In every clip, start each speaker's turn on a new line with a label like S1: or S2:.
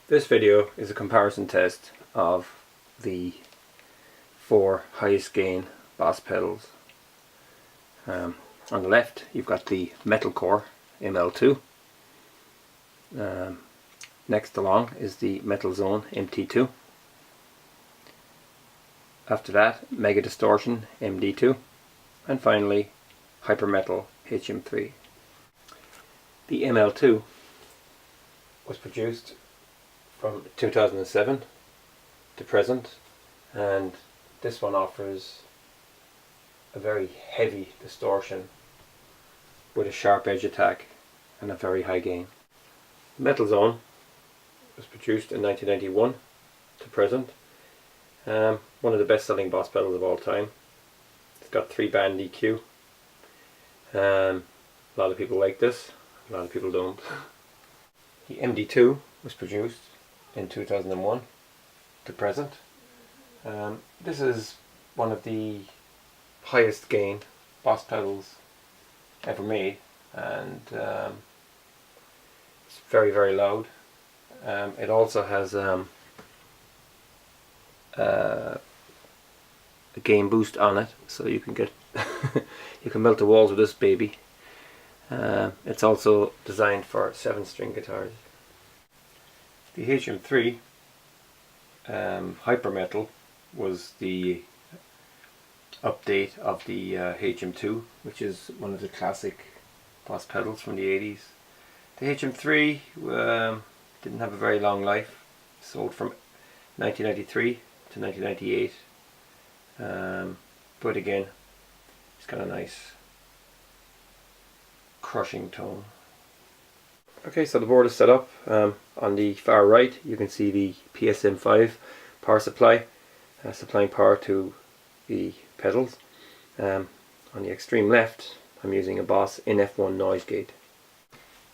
S1: This video is a comparison test of the 4 highest gain Boss pedals. On the left you've got the metal core ML-2. Next along is the metal zone MT-2. After that, mega distortion MD-2, and finally hyper metal HM-3. The ML-2 was produced from 2007 to present, and this one offers a very heavy distortion with a sharp edge attack and a very high gain. The Metal Zone was produced in 1991 to present. One of the best selling Boss pedals of all time. It's got 3-band EQ. A lot of people like this, a lot of people don't. The MD-2 was produced in 2001 to present. This is one of the highest gain Boss pedals ever made, and it's very, very loud. It also has a gain boost on it, so you can get you can melt the walls with this baby. It's also designed for 7-string guitars. The HM-3 hyper metal was the update of the HM-2, which is one of the classic Boss pedals from the 80s. The HM-3 didn't have a very long life. Sold from 1993 to 1998. But again, it's got a nice crushing tone. Okay, so the board is set up. On the far right you can see the PSM5 power supply, supplying power to the pedals. On the extreme left I'm using a Boss NF1 noise gate.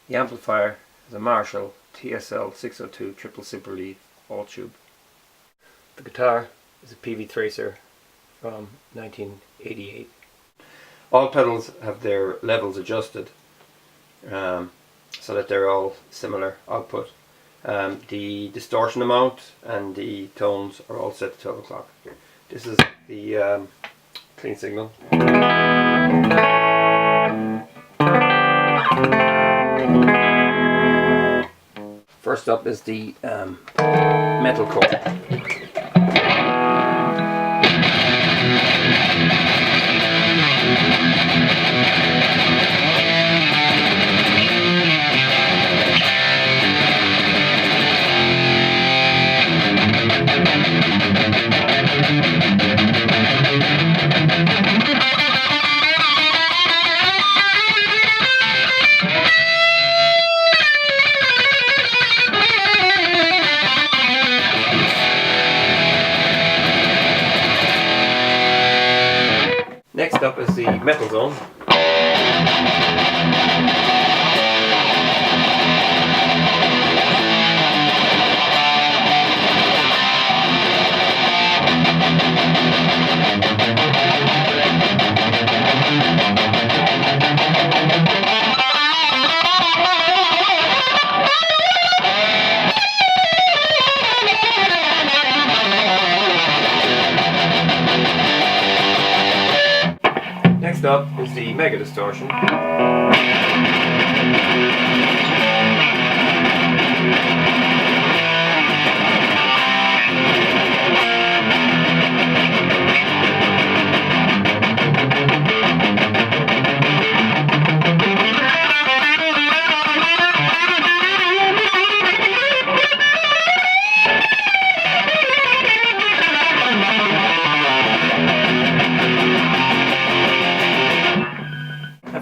S1: The amplifier is a Marshall TSL 602 triple super lead all tube. The guitar is a PV Tracer from 1988. All pedals have their levels adjusted so that they're all similar output. The distortion amount and the tones are all set to 12 o'clock. This is the clean signal. First up is the metal core. Next up is the metal zone. Next up is the mega distortion.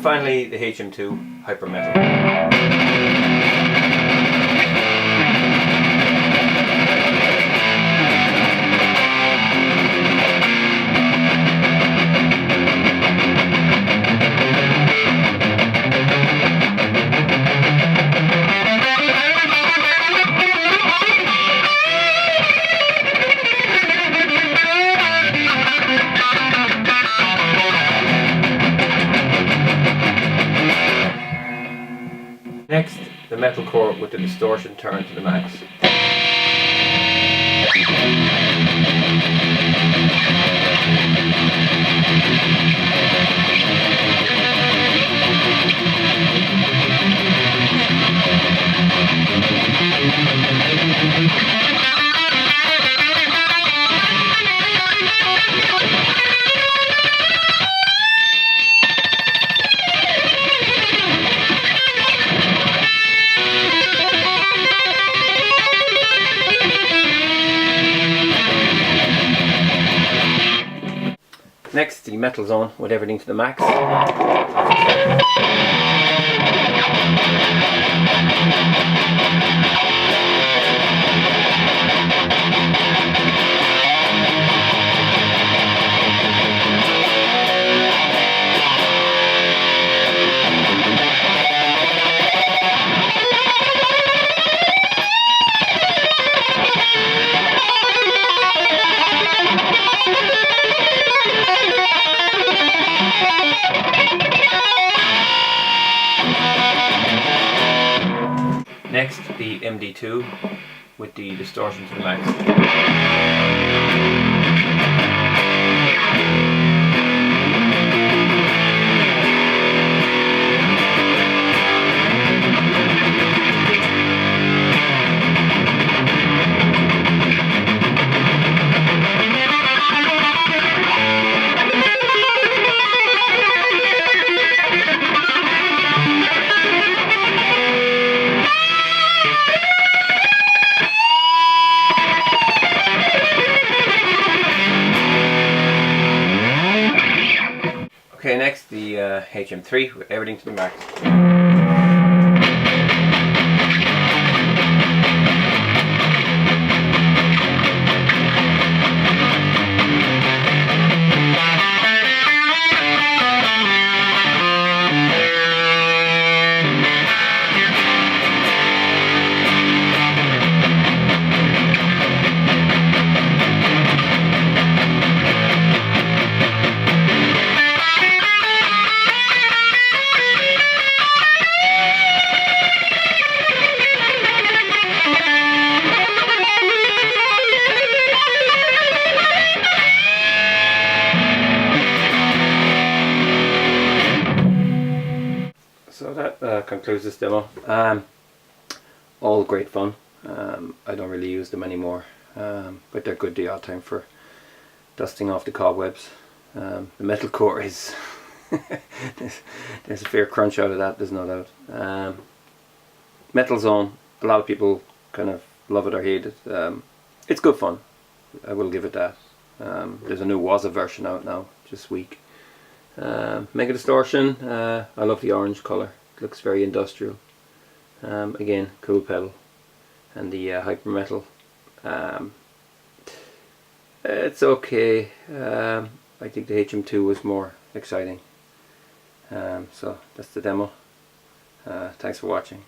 S1: Finally, the HM-2 hyper metal. Next, the metal core with the distortion turned to the max. Next, the metal zone with everything to the max. Next, the MD-2 with the distortion to the max. Okay, next the HM-3 with everything to the max. So that concludes this demo. All great fun. I don't really use them anymore, but they're good the odd time for dusting off the cobwebs. The metal core is there's a fair crunch out of that, there's no doubt. Metal zone, a lot of people kind of love it or hate it. It's good fun, I will give it that. There's a new Waza version out now, just week. Mega distortion, I love the orange colour, it looks very industrial. Again, cool pedal. And the hyper metal, it's okay. I think the HM-2 was more exciting. So that's the demo. Thanks for watching.